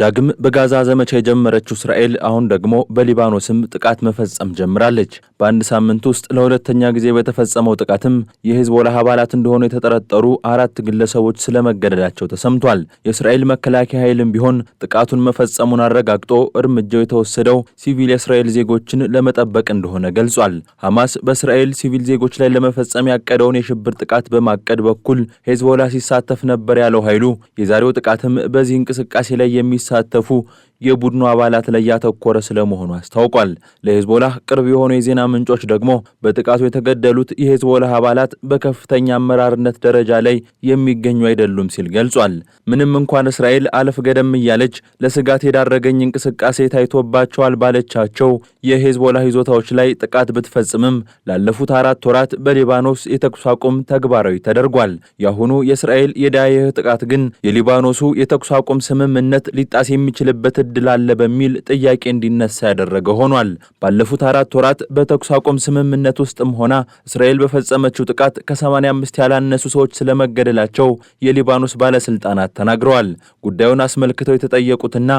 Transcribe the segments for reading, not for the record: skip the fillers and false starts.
ዳግም በጋዛ ዘመቻ የጀመረችው እስራኤል አሁን ደግሞ በሊባኖስም ጥቃት መፈጸም ጀምራለች። በአንድ ሳምንት ውስጥ ለሁለተኛ ጊዜ በተፈጸመው ጥቃትም የሂዝቦላህ አባላት እንደሆኑ የተጠረጠሩ 4 ግለሰቦች ስለመገደላቸው ተሰምቷል። የእስራኤል መከላከያ ኃይልም ቢሆን ጥቃቱን መፈጸሙን አረጋግጦ እርምጃው የተወሰደው ሲቪል የእስራኤል ዜጎችን ለመጠበቅ እንደሆነ ገልጿል። ሐማስ በእስራኤል ሲቪል ዜጎች ላይ ለመፈጸም ያቀደውን የሽብር ጥቃት በማቀድ በኩል ሂዝቦላህ ሲሳተፍ ነበር ያለው ኃይሉ የዛሬው ጥቃትም በዚህ እንቅስቃሴ ላይ የሚሳተፉ የቡድኑ አባላት ላይ ያተኮረ ስለመሆኑ አስታውቋል። ለሂዝቦላህ ቅርብ የሆኑ የዜና ምንጮች ደግሞ በጥቃቱ የተገደሉት የሂዝቦላህ አባላት በከፍተኛ አመራርነት ደረጃ ላይ የሚገኙ አይደሉም ሲል ገልጿል። ምንም እንኳን እስራኤል አለፍ ገደም እያለች ለስጋት የዳረገኝ እንቅስቃሴ ታይቶባቸዋል ባለቻቸው የሂዝቦላህ ይዞታዎች ላይ ጥቃት ብትፈጽምም ላለፉት 4 ወራት በሊባኖስ የተኩስ አቁም ተግባራዊ ተደርጓል። ያሁኑ የእስራኤል የዳየህ ጥቃት ግን የሊባኖሱ የተኩስ አቁም ስምምነት ሊጣስ የሚችልበት እድል አለ በሚል ጥያቄ እንዲነሳ ያደረገ ሆኗል። ባለፉት 4 ወራት በተኩስ አቁም ስምምነት ውስጥም ሆና እስራኤል በፈጸመችው ጥቃት ከ85 ያላነሱ ሰዎች ስለመገደላቸው የሊባኖስ ባለስልጣናት ተናግረዋል። ጉዳዩን አስመልክተው የተጠየቁትና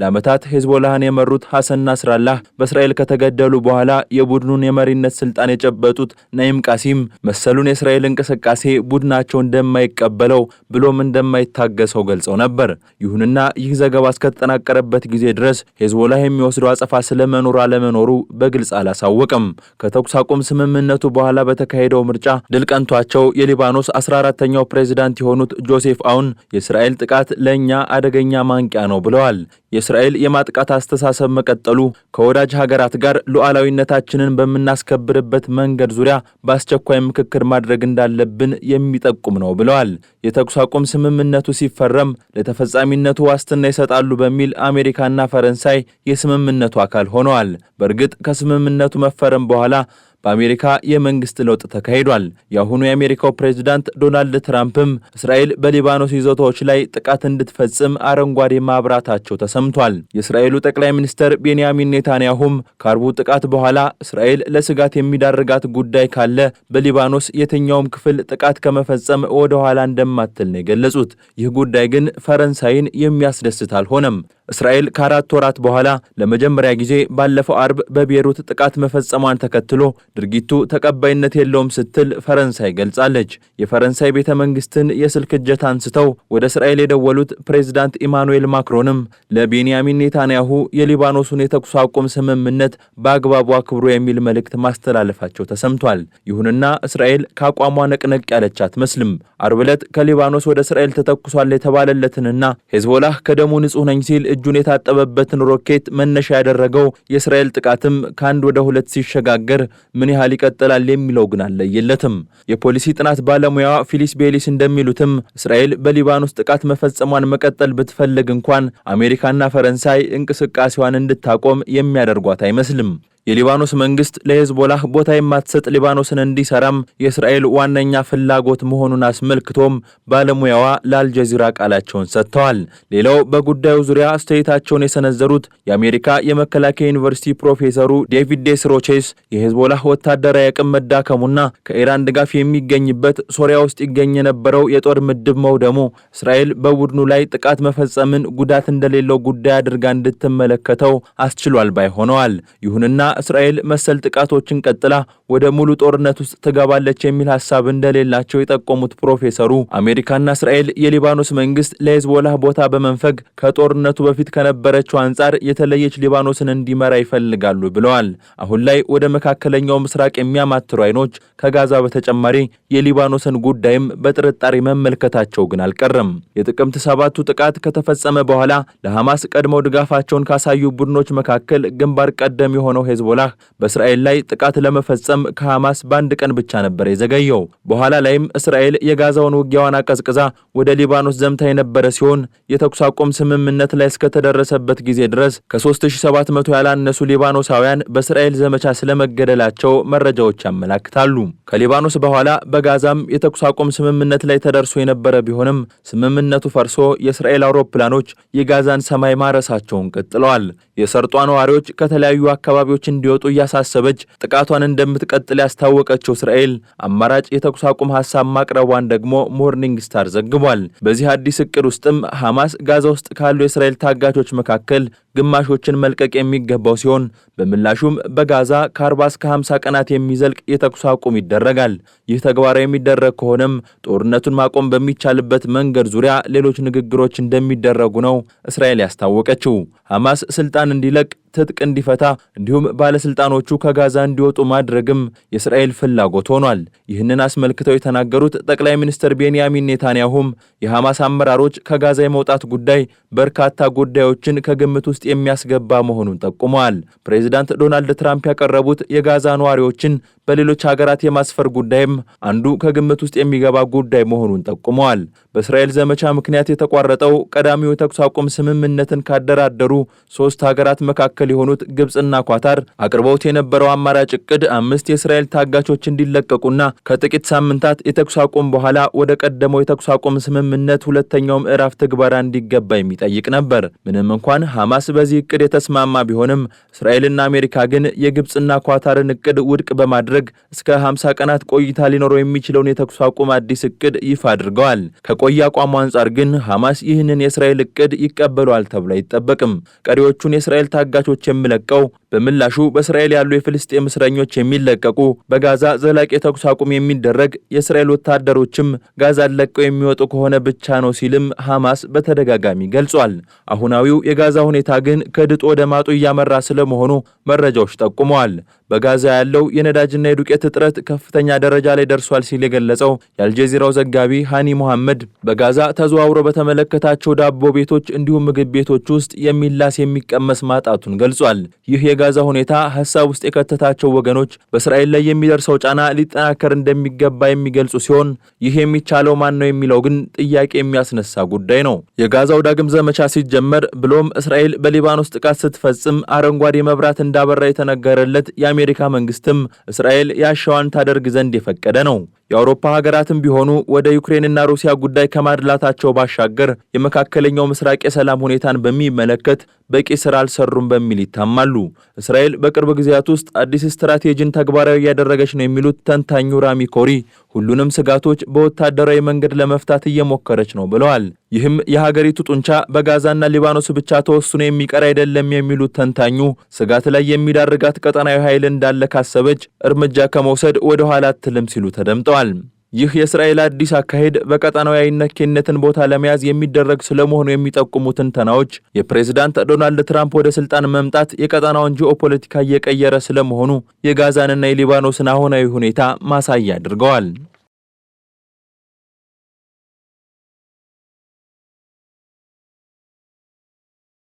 ለዓመታት ሂዝቦላህን የመሩት ሐሰን ናስራላህ በእስራኤል ከተገደሉ በኋላ የቡድኑን የመሪነት ስልጣን የጨበጡት ናኢም ቃሲም መሰሉን የእስራኤል እንቅስቃሴ ቡድናቸው እንደማይቀበለው ብሎም እንደማይታገሰው ገልጸው ነበር። ይሁንና ይህ ዘገባ እስከተጠናቀረበት ጊዜ ድረስ ሂዝቦላህ የሚወስደው አጸፋ ስለመኖር አለመኖሩ በግልጽ አላሳወቀም። ከተኩስ አቁም ስምምነቱ በኋላ በተካሄደው ምርጫ ድል ቀንቷቸው የሊባኖስ 14ኛው ፕሬዝዳንት የሆኑት ጆሴፍ አውን የእስራኤል ጥቃት ለኛ አደገኛ ማንቂያ ነው ብለዋል። የእስራኤል የማጥቃት አስተሳሰብ መቀጠሉ ከወዳጅ ሀገራት ጋር ሉዓላዊነታችንን በምናስከብርበት መንገድ ዙሪያ በአስቸኳይ ምክክር ማድረግ እንዳለብን የሚጠቁም ነው ብለዋል። የተኩስ አቁም ስምምነቱ ሲፈረም ለተፈጻሚነቱ ዋስትና ይሰጣሉ በሚል አሜሪካና ፈረንሳይ የስምምነቱ አካል ሆነዋል። በእርግጥ ከስምምነቱ መፈረም በኋላ በአሜሪካ የመንግስት ለውጥ ተካሂዷል። የአሁኑ የአሜሪካው ፕሬዝዳንት ዶናልድ ትራምፕም እስራኤል በሊባኖስ ይዞታዎች ላይ ጥቃት እንድትፈጽም አረንጓዴ ማብራታቸው ተሰምቷል። የእስራኤሉ ጠቅላይ ሚኒስትር ቤንያሚን ኔታንያሁም ከአርቡ ጥቃት በኋላ እስራኤል ለስጋት የሚዳርጋት ጉዳይ ካለ በሊባኖስ የትኛውም ክፍል ጥቃት ከመፈጸም ወደ ኋላ እንደማትል ነው የገለጹት። ይህ ጉዳይ ግን ፈረንሳይን የሚያስደስት አልሆነም። እስራኤል ከ4 ወራት በኋላ ለመጀመሪያ ጊዜ ባለፈው አርብ በቤሩት ጥቃት መፈጸሟን ተከትሎ ድርጊቱ ተቀባይነት የለውም ስትል ፈረንሳይ ገልጻለች። የፈረንሳይ ቤተ መንግስትን የስልክ እጀታ አንስተው ወደ እስራኤል የደወሉት ፕሬዝዳንት ኢማኑኤል ማክሮንም ለቤንያሚን ኔታንያሁ የሊባኖሱን የተኩስ አቁም ስምምነት በአግባቡ አክብሩ የሚል መልእክት ማስተላለፋቸው ተሰምቷል። ይሁንና እስራኤል ከአቋሟ ነቅነቅ ያለች አትመስልም። አርብ ዕለት ከሊባኖስ ወደ እስራኤል ተተኩሷል የተባለለትንና ሂዝቦላህ ከደሙ ንጹህ ነኝ ሲል እጁን የታጠበበትን ሮኬት መነሻ ያደረገው የእስራኤል ጥቃትም ከአንድ ወደ 2 ሲሸጋገር ምን ያህል ይቀጥላል የሚለው ግን አለየለትም። የፖሊሲ ጥናት ባለሙያዋ ፊሊስ ቤሊስ እንደሚሉትም እስራኤል በሊባኖስ ጥቃት መፈጸሟን መቀጠል ብትፈልግ እንኳን አሜሪካና ፈረንሳይ እንቅስቃሴዋን እንድታቆም የሚያደርጓት አይመስልም። የሊባኖስ መንግስት ለሂዝቦላህ ቦታ የማትሰጥ ሊባኖስን እንዲሰራም የእስራኤል ዋነኛ ፍላጎት መሆኑን አስመልክቶም ባለሙያዋ ለአልጀዚራ ቃላቸውን ሰጥተዋል። ሌላው በጉዳዩ ዙሪያ አስተያየታቸውን የሰነዘሩት የአሜሪካ የመከላከያ ዩኒቨርሲቲ ፕሮፌሰሩ ዴቪድ ዴስሮቼስ የሂዝቦላህ ወታደራዊ አቅም መዳከሙና ከኢራን ድጋፍ የሚገኝበት ሶሪያ ውስጥ ይገኝ የነበረው የጦር ምድብ መውደሙ እስራኤል በቡድኑ ላይ ጥቃት መፈጸምን ጉዳት እንደሌለው ጉዳይ አድርጋ እንድትመለከተው አስችሏል ባይ ሆነዋል። ይሁንና እስራኤል መሰል ጥቃቶችን ቀጥላ ወደ ሙሉ ጦርነት ውስጥ ትገባለች የሚል ሐሳብ እንደሌላቸው የጠቆሙት ፕሮፌሰሩ አሜሪካና እስራኤል የሊባኖስ መንግስት ለሂዝቦላህ ቦታ በመንፈግ ከጦርነቱ በፊት ከነበረችው አንጻር የተለየች ሊባኖስን እንዲመራ ይፈልጋሉ ብለዋል። አሁን ላይ ወደ መካከለኛው ምስራቅ የሚያማትሩ አይኖች ከጋዛ በተጨማሪ የሊባኖስን ጉዳይም በጥርጣሬ መመልከታቸው ግን አልቀረም። የጥቅምት 7ቱ ጥቃት ከተፈጸመ በኋላ ለሐማስ ቀድመው ድጋፋቸውን ካሳዩ ቡድኖች መካከል ግንባር ቀደም የሆነው ሂዝቦላህ በእስራኤል ላይ ጥቃት ለመፈጸም ከሐማስ በአንድ ቀን ብቻ ነበር የዘገየው። በኋላ ላይም እስራኤል የጋዛውን ውጊያዋን አቀዝቅዛ ወደ ሊባኖስ ዘምታ የነበረ ሲሆን የተኩስ አቁም ስምምነት ላይ እስከተደረሰበት ጊዜ ድረስ ከ3700 ያላነሱ ሊባኖሳውያን በእስራኤል ዘመቻ ስለመገደላቸው መረጃዎች ያመላክታሉ። ከሊባኖስ በኋላ በጋዛም የተኩስ አቁም ስምምነት ላይ ተደርሶ የነበረ ቢሆንም ስምምነቱ ፈርሶ የእስራኤል አውሮፕላኖች የጋዛን ሰማይ ማረሳቸውን ቀጥለዋል። የሰርጧ ነዋሪዎች ከተለያዩ አካባቢዎች እንዲወጡ እያሳሰበች ጥቃቷን እንደምትቀጥል ያስታወቀችው እስራኤል አማራጭ የተኩስ አቁም ሐሳብ ማቅረቧን ደግሞ ሞርኒንግ ስታር ዘግቧል። በዚህ አዲስ እቅድ ውስጥም ሐማስ ጋዛ ውስጥ ካሉ የእስራኤል ታጋቾች መካከል ግማሾችን መልቀቅ የሚገባው ሲሆን በምላሹም በጋዛ ከ40 እስከ 50 ቀናት የሚዘልቅ የተኩስ አቁም ይደረጋል። ይህ ተግባራዊ የሚደረግ ከሆነም ጦርነቱን ማቆም በሚቻልበት መንገድ ዙሪያ ሌሎች ንግግሮች እንደሚደረጉ ነው እስራኤል ያስታወቀችው። ሐማስ ስልጣን እንዲለቅ፣ ትጥቅ እንዲፈታ እንዲሁም ባለስልጣኖቹ ከጋዛ እንዲወጡ ማድረግም የእስራኤል ፍላጎት ሆኗል። ይህንን አስመልክተው የተናገሩት ጠቅላይ ሚኒስትር ቤንያሚን ኔታንያሁም የሐማስ አመራሮች ከጋዛ የመውጣት ጉዳይ በርካታ ጉዳዮችን ከግምት ውስጥ የሚያስገባ መሆኑን ጠቁመዋል። ፕሬዚዳንት ዶናልድ ትራምፕ ያቀረቡት የጋዛ ነዋሪዎችን በሌሎች ሀገራት የማስፈር ጉዳይም አንዱ ከግምት ውስጥ የሚገባ ጉዳይ መሆኑን ጠቁመዋል። በእስራኤል ዘመቻ ምክንያት የተቋረጠው ቀዳሚው የተኩስ አቁም ስምምነትን ካደራደሩ 3 ሀገራት መካከል የሆኑት ግብጽና ኳታር አቅርበውት የነበረው አማራጭ እቅድ 5 የእስራኤል ታጋቾች እንዲለቀቁና ከጥቂት ሳምንታት የተኩስ አቁም በኋላ ወደ ቀደመው የተኩስ አቁም ስምምነት ሁለተኛው ምዕራፍ ትግበራ እንዲገባ የሚጠይቅ ነበር። ምንም እንኳን ሐማስ በዚህ እቅድ የተስማማ ቢሆንም እስራኤልና አሜሪካ ግን የግብጽና ኳታርን እቅድ ውድቅ በማድረግ እስከ 50 ቀናት ቆይታ ሊኖረው የሚችለውን የተኩስ አቁም አዲስ እቅድ ይፋ አድርገዋል። ከቆየ አቋሙ አንጻር ግን ሐማስ ይህንን የእስራኤል እቅድ ይቀበሏል ተብሎ አይጠበቅም። ቀሪዎቹን የእስራኤል ታጋቾች የሚለቀው በምላሹ በእስራኤል ያሉ የፍልስጤም እስረኞች የሚለቀቁ፣ በጋዛ ዘላቂ የተኩስ አቁም የሚደረግ፣ የእስራኤል ወታደሮችም ጋዛን ለቀው የሚወጡ ከሆነ ብቻ ነው ሲልም ሐማስ በተደጋጋሚ ገልጿል። አሁናዊው የጋዛ ሁኔታ ግን ከድጡ ወደ ማጡ እያመራ ስለመሆኑ መረጃዎች ጠቁመዋል። በጋዛ ያለው የነዳጅና የዱቄት እጥረት ከፍተኛ ደረጃ ላይ ደርሷል ሲል የገለጸው የአልጀዚራው ዘጋቢ ሃኒ መሐመድ በጋዛ ተዘዋውሮ በተመለከታቸው ዳቦ ቤቶች እንዲሁም ምግብ ቤቶች ውስጥ የሚላስ የሚቀመስ ማጣቱን ገልጿል። ይህ የጋዛ ሁኔታ ሐሳብ ውስጥ የከተታቸው ወገኖች በእስራኤል ላይ የሚደርሰው ጫና ሊጠናከር እንደሚገባ የሚገልጹ ሲሆን ይህ የሚቻለው ማን ነው የሚለው ግን ጥያቄ የሚያስነሳ ጉዳይ ነው። የጋዛው ዳግም ዘመቻ ሲጀመር ብሎም እስራኤል በሊባኖስ ጥቃት ስትፈጽም አረንጓዴ መብራት እንዳበራ የተነገረለት የአሜሪካ መንግስትም እስራኤል ያሻዋን ታደርግ ዘንድ የፈቀደ ነው። የአውሮፓ ሀገራትም ቢሆኑ ወደ ዩክሬንና ሩሲያ ጉዳይ ከማድላታቸው ባሻገር የመካከለኛው ምስራቅ የሰላም ሁኔታን በሚመለከት በቂ ስራ አልሰሩም በሚል ይታማሉ። እስራኤል በቅርብ ጊዜያት ውስጥ አዲስ ስትራቴጂን ተግባራዊ እያደረገች ነው የሚሉት ተንታኙ ራሚ ኮሪ ሁሉንም ስጋቶች በወታደራዊ መንገድ ለመፍታት እየሞከረች ነው ብለዋል። ይህም የሀገሪቱ ጡንቻ በጋዛና ሊባኖስ ብቻ ተወስኖ የሚቀር አይደለም የሚሉት ተንታኙ ስጋት ላይ የሚዳርጋት ቀጠናዊ ኃይል እንዳለ ካሰበች እርምጃ ከመውሰድ ወደ ኋላ አትልም ሲሉ ተደምጠዋል። ይህ የእስራኤል አዲስ አካሄድ በቀጠናዊ አይነኬነትን ቦታ ለመያዝ የሚደረግ ስለመሆኑ የሚጠቁሙ ትንተናዎች የፕሬዝዳንት ዶናልድ ትራምፕ ወደ ስልጣን መምጣት የቀጠናውን ጂኦፖለቲካ እየቀየረ ስለመሆኑ የጋዛንና የሊባኖስን አሁናዊ ሁኔታ ማሳያ አድርገዋል።